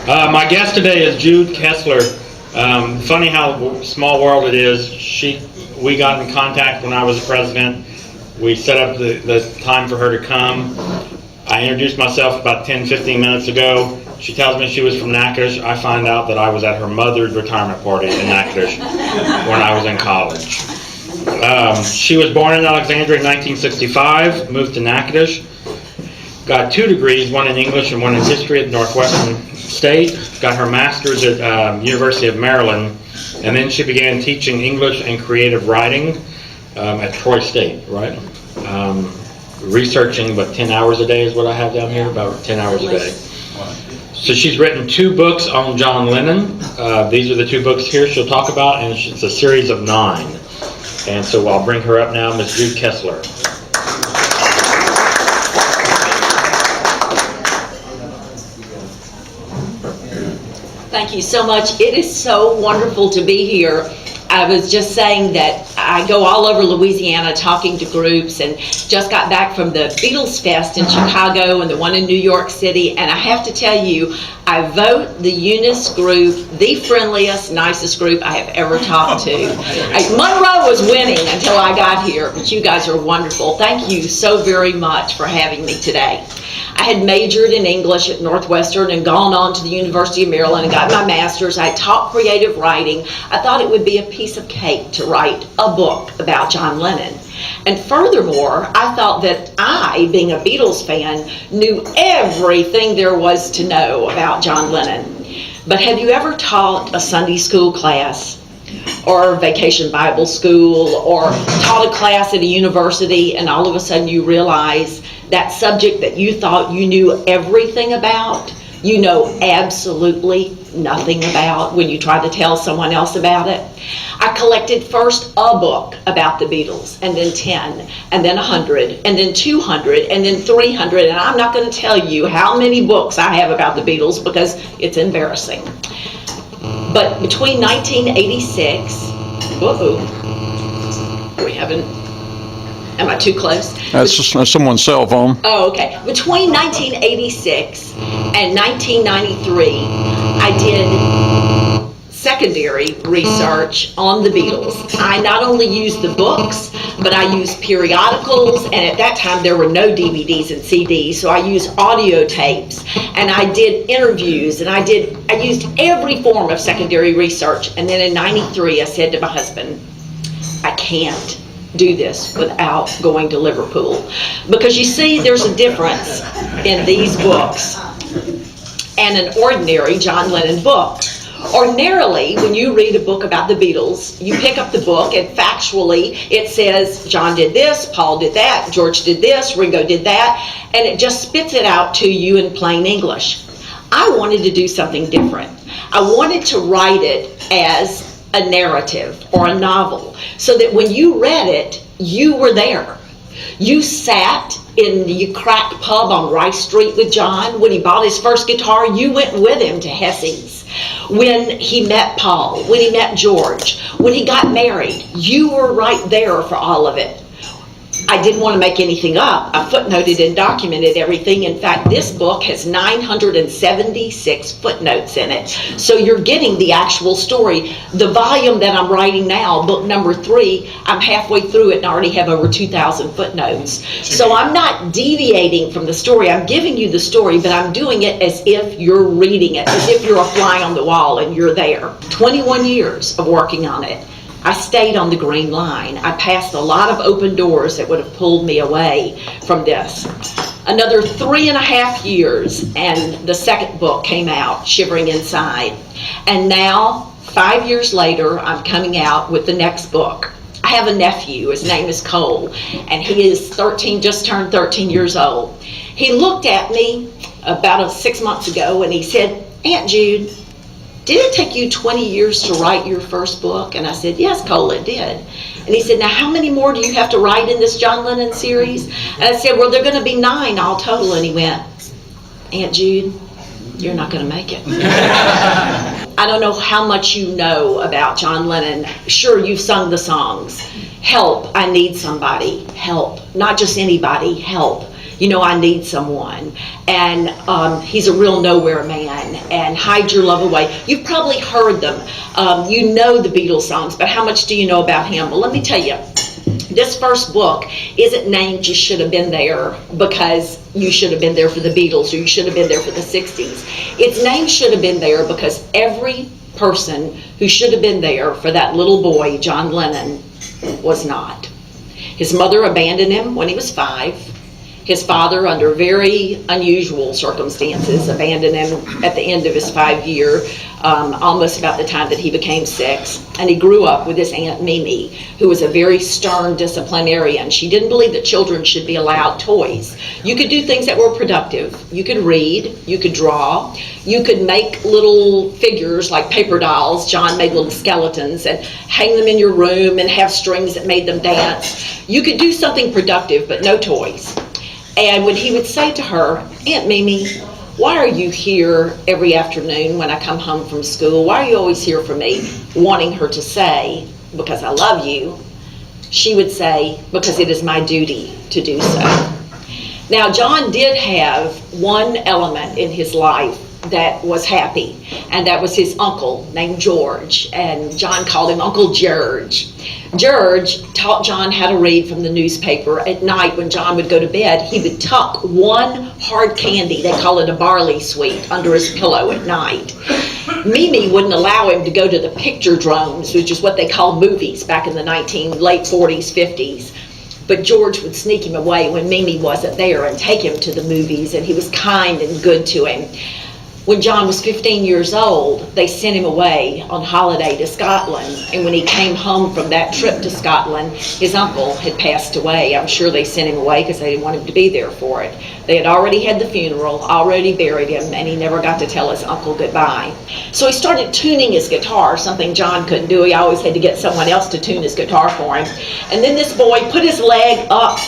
My guest today is Jude Kessler. Funny how small world it is. We got in contact when I was president. We set up the time for her to come. I introduced myself about 10-15 minutes ago. She tells me she was from Natchitoches. I find out that I was at her mother's retirement party in Natchitoches when I was in college. She was born in Alexandria in 1965, moved to Natchitoches, got 2 degrees, one in English and one in history at Northwestern State, got her master's at University of Maryland, and then she began teaching English and creative writing at Troy State, right? Researching, but 10 hours a day is what I have down here, about 10 hours a day. So she's written 2 books on John Lennon. These are the 2 books here she'll talk about, and it's a series of 9. And so I'll bring her up now, Ms. Jude Kessler. Thank you so much. It is so wonderful to be here. I was just saying that I go all over Louisiana talking to groups, and just got back from the Beatles Fest in Chicago and the one in New York City, and I have to tell you, I vote the Eunice group the friendliest, nicest group I have ever talked to. Monroe was winning until I got here, but you guys are wonderful. Thank you so very much for having me today. I had majored in English at Northwestern and gone on to the University of Maryland and got my master's. I taught creative writing. I thought it would be a piece of cake to write a book about John Lennon. And furthermore, I thought that I, being a Beatles fan, knew everything there was to know about John Lennon. But have you ever taught a Sunday school class, or vacation Bible school, or taught a class at a university, and all of a sudden you realize that subject that you thought you knew everything about, you know absolutely nothing about when you try to tell someone else about it? I collected first a book about the Beatles, and then 10, and then 100, and then 200, and then 300, and I'm not going to tell you how many books I have about the Beatles because it's embarrassing. But between 1986, we haven't, am I too close? That's someone's cell phone. Oh, okay. Between 1986 and 1993, I did secondary research on the Beatles. I not only used the books, but I used periodicals, and at that time there were no DVDs and CDs, so I used audio tapes, and I did interviews, and I used every form of secondary research. And then in 93, I said to my husband, I can't do this without going to Liverpool, because you see, there's a difference in these books and an ordinary John Lennon book. Ordinarily, when you read a book about the Beatles, you pick up the book and factually it says John did this, Paul did that, George did this, Ringo did that, and it just spits it out to you in plain English. I wanted to do something different. I wanted to write it as a narrative or a novel, so that when you read it, you were there. You sat in the crack pub on Rice Street with John. When he bought his first guitar, you went with him to Hesse's. When he met Paul, when he met George, when he got married, you were right there for all of it. I didn't want to make anything up. I footnoted and documented everything. In fact, this book has 976 footnotes in it. So you're getting the actual story. The volume that I'm writing now, book number 3, I'm halfway through it and already have over 2,000 footnotes. So I'm not deviating from the story. I'm giving you the story, but I'm doing it as if you're reading it, as if you're a fly on the wall and you're there. 21 years of working on it. I stayed on the green line. I passed a lot of open doors that would have pulled me away from this. Another 3.5 years, and the second book came out, Shivering Inside. And now, 5 years later, I'm coming out with the next book. I have a nephew. His name is Cole, and he is 13, just turned 13 years old. He looked at me about 6 months ago, and he said, Aunt Jude, did it take you 20 years to write your first book? And I said, yes, Cole, it did. And he said, now how many more do you have to write in this John Lennon series? And I said, well, they're going to be 9 all total. And he went, Aunt Jude, you're not going to make it. I don't know how much you know about John Lennon. Sure, you've sung the songs. Help, I need somebody. Help, not just anybody, help. I need someone. And he's a real nowhere man, and Hide Your Love Away. You've probably heard them. You know the Beatles songs, but how much do you know about him? Well, let me tell you. This first book isn't named You Should Have Been There because you should have been there for the Beatles or you should have been there for the 60s. It's named Should Have Been There because every person who should have been there for that little boy, John Lennon, was not. His mother abandoned him when he was 5. His father, under very unusual circumstances, abandoned him at the end of his 5-year, almost about the time that he became 6. And he grew up with his Aunt Mimi, who was a very stern disciplinarian. She didn't believe that children should be allowed toys. You could do things that were productive. You could read, you could draw, you could make little figures like paper dolls. John made little skeletons and hang them in your room and have strings that made them dance. You could do something productive, but no toys. And when he would say to her, Aunt Mimi, why are you here every afternoon when I come home from school? Why are you always here for me? Wanting her to say, because I love you, she would say, because it is my duty to do so. Now, John did have one element in his life that was happy, and that was his uncle named George, and John called him Uncle George. George taught John how to read from the newspaper. At night when John would go to bed, he would tuck one hard candy, they call it a barley sweet, under his pillow at night. Mimi wouldn't allow him to go to the picture dromes, which is what they call movies back in the late 40s, 50s. But George would sneak him away when Mimi wasn't there and take him to the movies, and he was kind and good to him. When John was 15 years old, they sent him away on holiday to Scotland. And when he came home from that trip to Scotland, his uncle had passed away. I'm sure they sent him away because they didn't want him to be there for it. They had already had the funeral, already buried him, and he never got to tell his uncle goodbye. So he started tuning his guitar, something John couldn't do. He always had to get someone else to tune his guitar for him. And then this boy put his leg up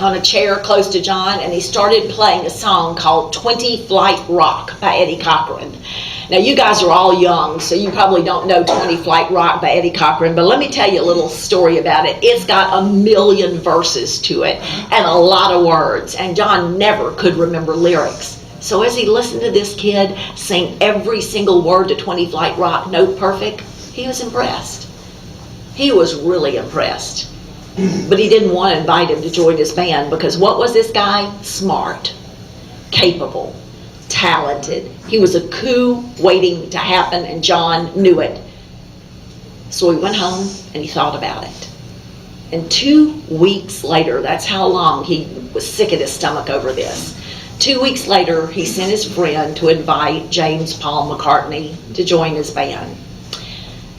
on a chair close to John, and he started playing a song called 20 Flight Rock by Eddie Cochran. Now, you guys are all young, so you probably don't know 20 Flight Rock by Eddie Cochran, but let me tell you a little story about it. It's got 1,000,000 verses to it and a lot of words, and John never could remember lyrics. So as he listened to this kid sing every single word to 20 Flight Rock, note perfect, he was impressed. He was really impressed. But he didn't want to invite him to join his band because what was this guy? Smart, capable, talented. He was a coup waiting to happen, and John knew it. So he went home and he thought about it. And 2 weeks later, that's how long he was sick at his stomach over this. 2 weeks later, he sent his friend to invite James Paul McCartney to join his band.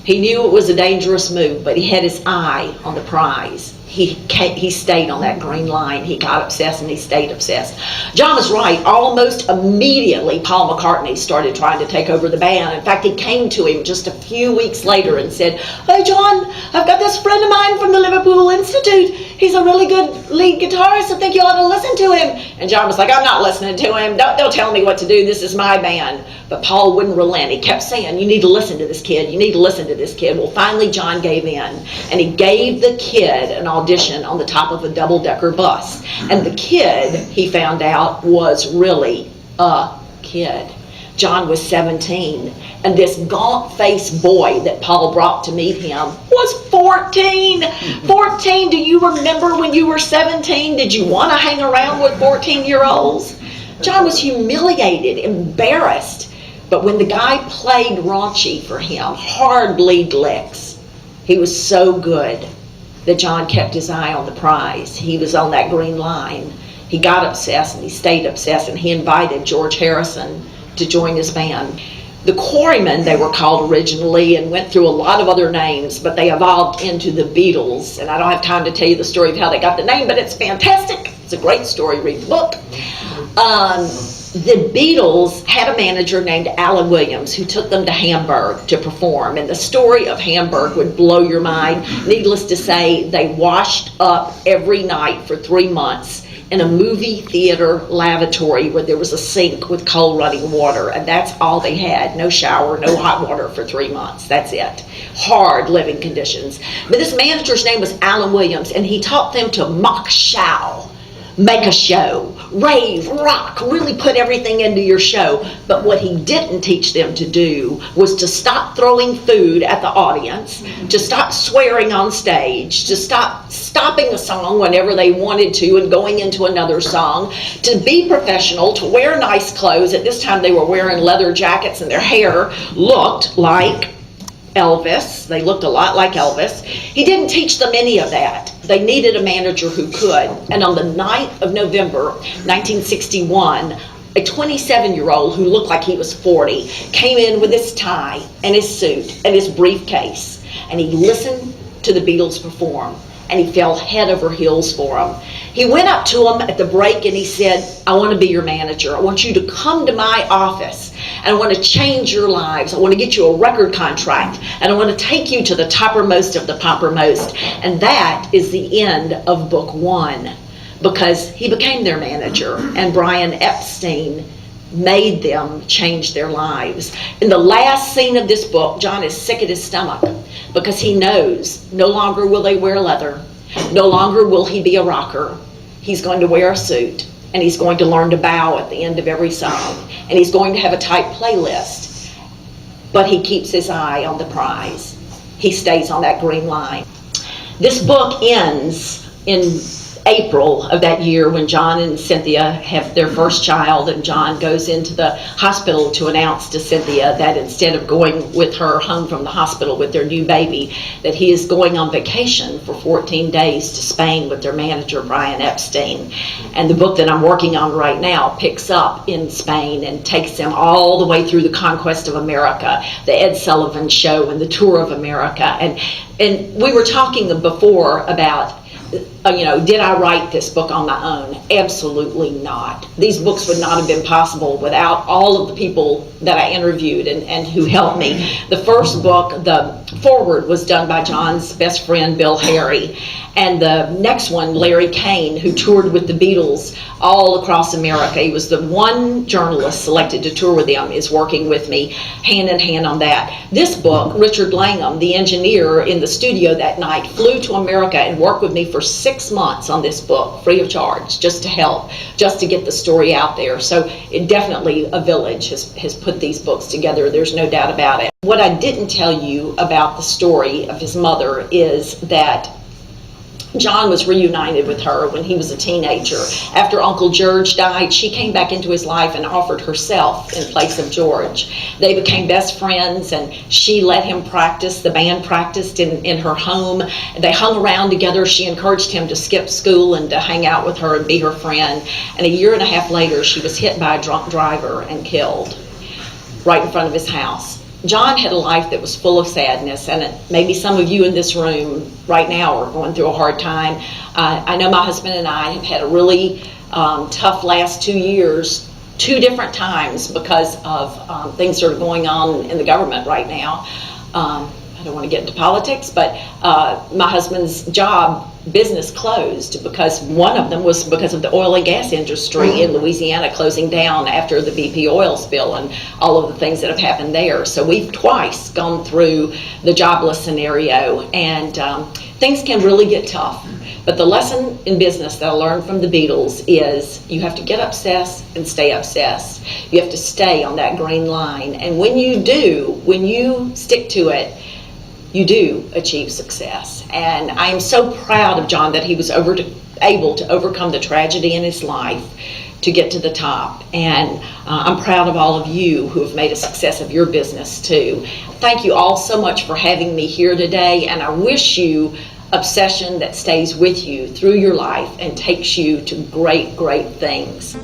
He knew it was a dangerous move, but he had his eye on the prize. He stayed on that green line. He got obsessed and he stayed obsessed. John was right. Almost immediately, Paul McCartney started trying to take over the band. In fact, he came to him just a few weeks later and said, "Hey, John, I've got this friend of mine from the Liverpool Institute. He's a really good lead guitarist. I think you ought to listen to him." And John was like, "I'm not listening to him. Don't tell me what to do. This is my band." But Paul wouldn't relent. He kept saying, "You need to listen to this kid. You need to listen to this kid." Well, finally, John gave in, and he gave the kid an audition on the top of a double-decker bus. And the kid, he found out, was really a kid. John was 17, and this gaunt-faced boy that Paul brought to meet him was 14. 14, do you remember when you were 17? Did you want to hang around with 14-year-olds? John was humiliated, embarrassed. But when the guy played raunchy for him, hard lead licks, he was so good that John kept his eye on the prize. He was on that green line. He got obsessed and he stayed obsessed, and he invited George Harrison to join his band. The Quarrymen, they were called originally, and went through a lot of other names, but they evolved into the Beatles. And I don't have time to tell you the story of how they got the name, but it's fantastic. It's a great story. Read the book. The Beatles had a manager named Alan Williams who took them to Hamburg to perform. And the story of Hamburg would blow your mind. Needless to say, they washed up every night for 3 months in a movie theater lavatory where there was a sink with cold running water. And that's all they had. No shower, no hot water for 3 months. That's it. Hard living conditions. But this manager's name was Alan Williams, and he taught them to mock show. make a show, rave, rock, really put everything into your show. But what he didn't teach them to do was to stop throwing food at the audience, to stop swearing on stage, to stopping a song whenever they wanted to and going into another song, to be professional, to wear nice clothes. At this time they were wearing leather jackets and their hair looked like Elvis. They looked a lot like Elvis. He didn't teach them any of that. They needed a manager who could. And on the 9th of November, 1961, a 27-year-old who looked like he was 40 came in with his tie and his suit and his briefcase. And he listened to the Beatles perform. And he fell head over heels for them. He went up to them at the break and he said, I want to be your manager. I want you to come to my office and I want to change your lives. I want to get you a record contract and I want to take you to the toppermost of the poppermost. And that is the end of book 1, because he became their manager and Brian Epstein made them change their lives. In the last scene of this book, John is sick at his stomach because he knows no longer will they wear leather, no longer will he be a rocker. He's going to wear a suit and he's going to learn to bow at the end of every song and he's going to have a tight playlist, but he keeps his eye on the prize. He stays on that green line. This book ends in April of that year when John and Cynthia have their first child, and John goes into the hospital to announce to Cynthia that instead of going with her home from the hospital with their new baby, that he is going on vacation for 14 days to Spain with their manager, Brian Epstein. And the book that I'm working on right now picks up in Spain and takes them all the way through the conquest of America, the Ed Sullivan Show and the tour of America. And we were talking before about did I write this book on my own? Absolutely not. These books would not have been possible without all of the people that I interviewed and who helped me. The first book, the foreword, was done by John's best friend, Bill Harry. And the next one, Larry Kane, who toured with the Beatles all across America. He was the one journalist selected to tour with them, is working with me hand in hand on that. This book, Richard Langham, the engineer in the studio that night, flew to America and worked with me for 6 months on this book, free of charge, just to help, just to get the story out there. So it definitely, a village has put these books together. There's no doubt about it. What I didn't tell you about the story of his mother is that John was reunited with her when he was a teenager. After Uncle George died, she came back into his life and offered herself in place of George. They became best friends and she let him practice. The band practiced in her home. They hung around together. She encouraged him to skip school and to hang out with her and be her friend. And a year and a half later, she was hit by a drunk driver and killed right in front of his house. John had a life that was full of sadness, and maybe some of you in this room right now are going through a hard time. I know my husband and I have had a really tough last 2 years, 2 different times because of things that are going on in the government right now. I don't want to get into politics, but my husband's business closed because one of them was because of the oil and gas industry in Louisiana closing down after the BP oil spill and all of the things that have happened there. So we've twice gone through the jobless scenario, and things can really get tough. But the lesson in business that I learned from the Beatles is you have to get obsessed and stay obsessed. You have to stay on that green line. And when you do, when you stick to it, you do achieve success. And I am so proud of John that he was able to overcome the tragedy in his life to get to the top. And I'm proud of all of you who have made a success of your business too. Thank you all so much for having me here today, and I wish you obsession that stays with you through your life and takes you to great, great things.